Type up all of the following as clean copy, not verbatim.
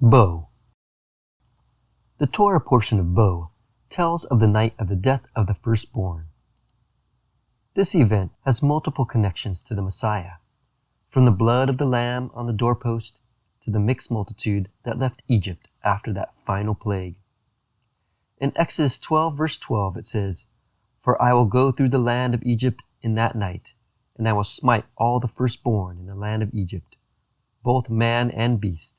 Bo. The Torah portion of Bo tells of the night of the death of the firstborn. This event has multiple connections to the Messiah, from the blood of the lamb on the doorpost to the mixed multitude that left Egypt after that final plague. In Exodus 12 verse 12 it says, "For I will go through the land of Egypt in that night, and I will smite all the firstborn in the land of Egypt, both man and beast,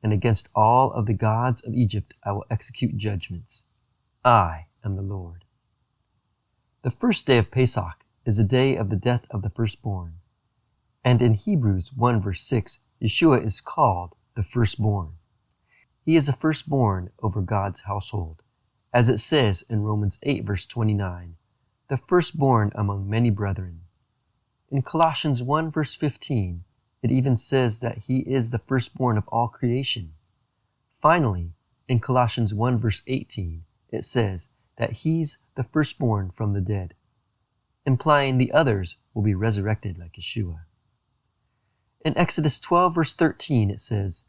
and against all of the gods of Egypt I will execute judgments. I am the Lord." The first day of Pesach is the day of the death of the firstborn, and in Hebrews 1 verse 6, Yeshua is called the firstborn. He is the firstborn over God's household, as it says in Romans 8 verse 29, the firstborn among many brethren. In Colossians 1 verse 15, it even says that he is the firstborn of all creation. Finally, in Colossians 1 verse 18, it says that he's the firstborn from the dead, implying the others will be resurrected like Yeshua. In Exodus 12 verse 13, it says,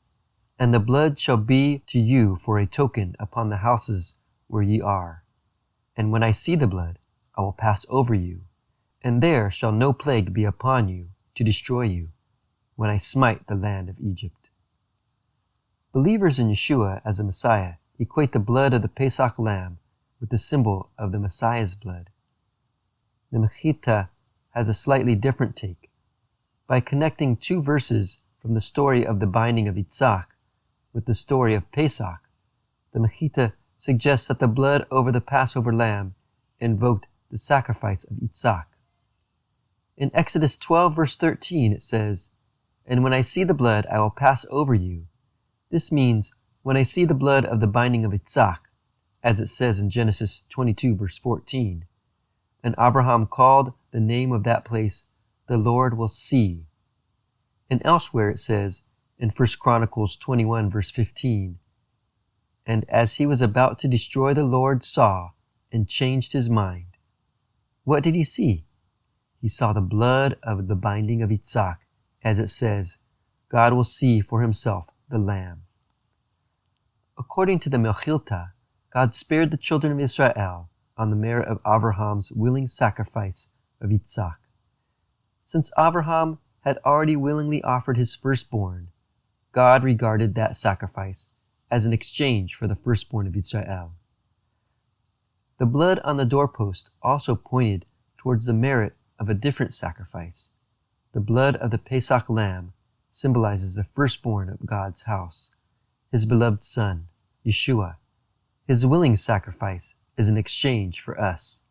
"And the blood shall be to you for a token upon the houses where ye are. And when I see the blood, I will pass over you, and there shall no plague be upon you to destroy you, when I smite the land of Egypt." Believers in Yeshua as the Messiah equate the blood of the Pesach lamb with the symbol of the Messiah's blood. The Mechita has a slightly different take. By connecting two verses from the story of the binding of Yitzhak with the story of Pesach, the Mechita suggests that the blood over the Passover lamb invoked the sacrifice of Yitzhak. In Exodus 12 verse 13 it says, "And when I see the blood, I will pass over you." This means when I see the blood of the binding of Yitzhak, as it says in Genesis 22 verse 14. And Avraham called the name of that place, "The Lord will see." And elsewhere it says in 1 Chronicles 21 verse 15, "And as he was about to destroy, the Lord saw and changed his mind." What did he see? He saw the blood of the binding of Yitzhak, as it says, "God will see for himself the lamb." According to the Mechilta, God spared the children of Israel on the merit of Avraham's willing sacrifice of Yitzhak. Since Avraham had already willingly offered his firstborn, God regarded that sacrifice as an exchange for the firstborn of Israel. The blood on the doorpost also pointed towards the merit of a different sacrifice. The blood of the Pesach lamb symbolizes the firstborn of God's house, his beloved Son, Yeshua. His willing sacrifice is an exchange for us.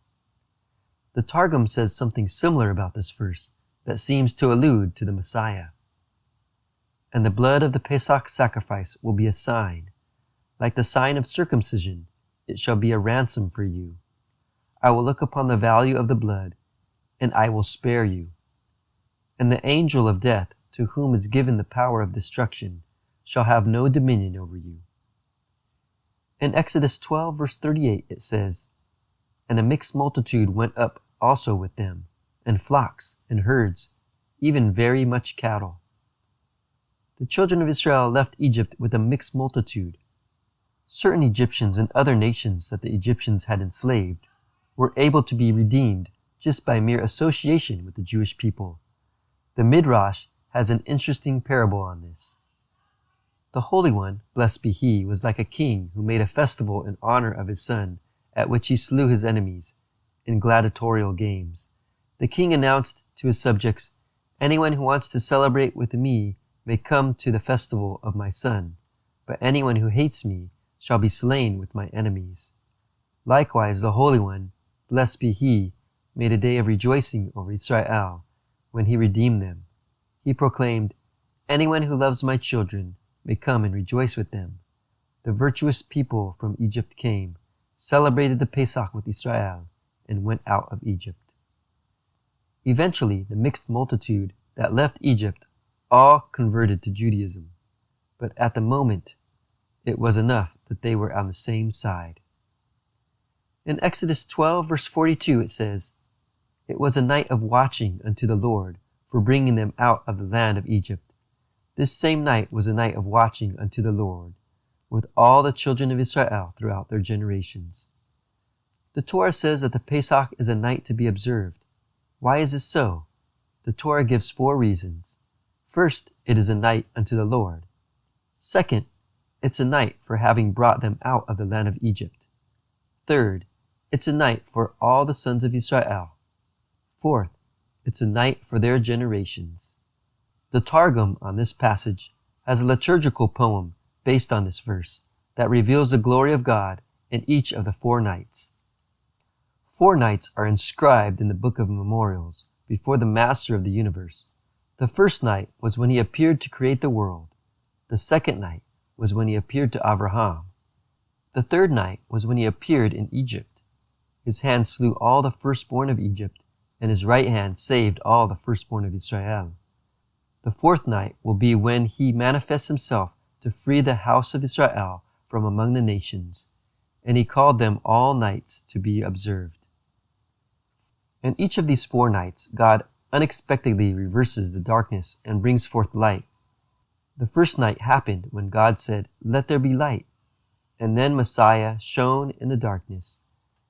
The Targum says something similar about this verse that seems to allude to the Messiah. "And the blood of the Pesach sacrifice will be a sign. Like the sign of circumcision, it shall be a ransom for you. I will look upon the value of the blood, and I will spare you. And the angel of death, to whom is given the power of destruction, shall have no dominion over you." In Exodus 12 verse 38 it says, "And a mixed multitude went up also with them, and flocks and herds, even very much cattle." The children of Israel left Egypt with a mixed multitude. Certain Egyptians and other nations that the Egyptians had enslaved were able to be redeemed just by mere association with the Jewish people. The Midrash has an interesting parable on this. The Holy One, blessed be He, was like a king who made a festival in honor of his son, at which he slew his enemies in gladiatorial games. The king announced to his subjects, "Anyone who wants to celebrate with me may come to the festival of my son, but anyone who hates me shall be slain with my enemies." Likewise, the Holy One, blessed be He, made a day of rejoicing over Israel when He redeemed them. He proclaimed, "Anyone who loves my children may come and rejoice with them." The virtuous people from Egypt came, celebrated the Pesach with Israel, and went out of Egypt. Eventually, the mixed multitude that left Egypt all converted to Judaism, but at the moment, it was enough that they were on the same side. In Exodus 12 verse 42 it says, "It was a night of watching unto the Lord for bringing them out of the land of Egypt. This same night was a night of watching unto the Lord, with all the children of Israel throughout their generations. The Torah says that the Pesach is a night to be observed. Why is this so? The Torah gives 4 reasons. First, it is a night unto the Lord. Second, it's a night for having brought them out of the land of Egypt. Third, it's a night for all the sons of Israel. Fourth, it's a night for their generations. The Targum on this passage has a liturgical poem based on this verse that reveals the glory of God in each of the 4 nights. 4 nights are inscribed in the Book of Memorials before the Master of the universe. The first night was when he appeared to create the world. The second night was when he appeared to Avraham. The third night was when he appeared in Egypt. His hand slew all the firstborn of Egypt, and his right hand saved all the firstborn of Israel. The fourth night will be when he manifests himself to free the house of Israel from among the nations, and he called them all nights to be observed. In each of these 4 nights, God unexpectedly reverses the darkness and brings forth light. The first night happened when God said, "Let there be light," and then Messiah shone in the darkness.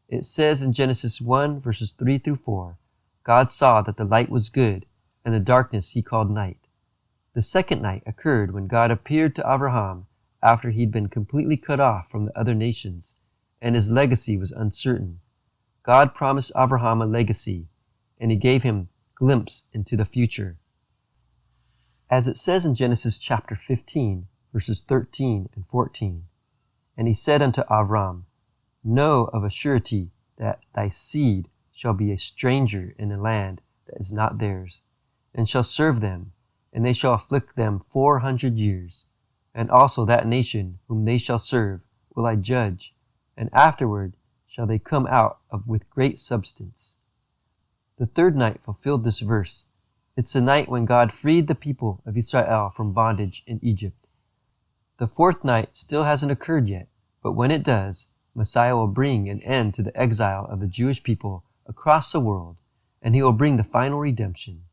It says in Genesis 1 verses 3 through 4, God saw that the light was good, and the darkness he called night. The second night occurred when God appeared to Avraham after he'd been completely cut off from the other nations, and his legacy was uncertain. God promised Avraham a legacy, and he gave him a glimpse into the future. As it says in Genesis chapter 15, verses 13 and 14, "And he said unto Avram, Know of a surety that thy seed shall be a stranger in a land that is not theirs, and shall serve them, and they shall afflict them 400 years. And also that nation whom they shall serve will I judge, and afterward shall they come out with great substance." The third night fulfilled this verse. It's the night when God freed the people of Israel from bondage in Egypt. The fourth night still hasn't occurred yet, but when it does, Messiah will bring an end to the exile of the Jewish people across the world, and he will bring the final redemption.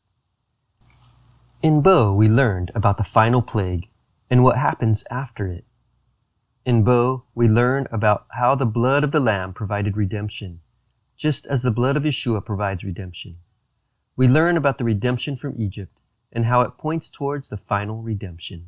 In Bo, we learned about the final plague and what happens after it. In Bo, we learn about how the blood of the Lamb provided redemption, just as the blood of Yeshua provides redemption. We learn about the redemption from Egypt and how it points towards the final redemption.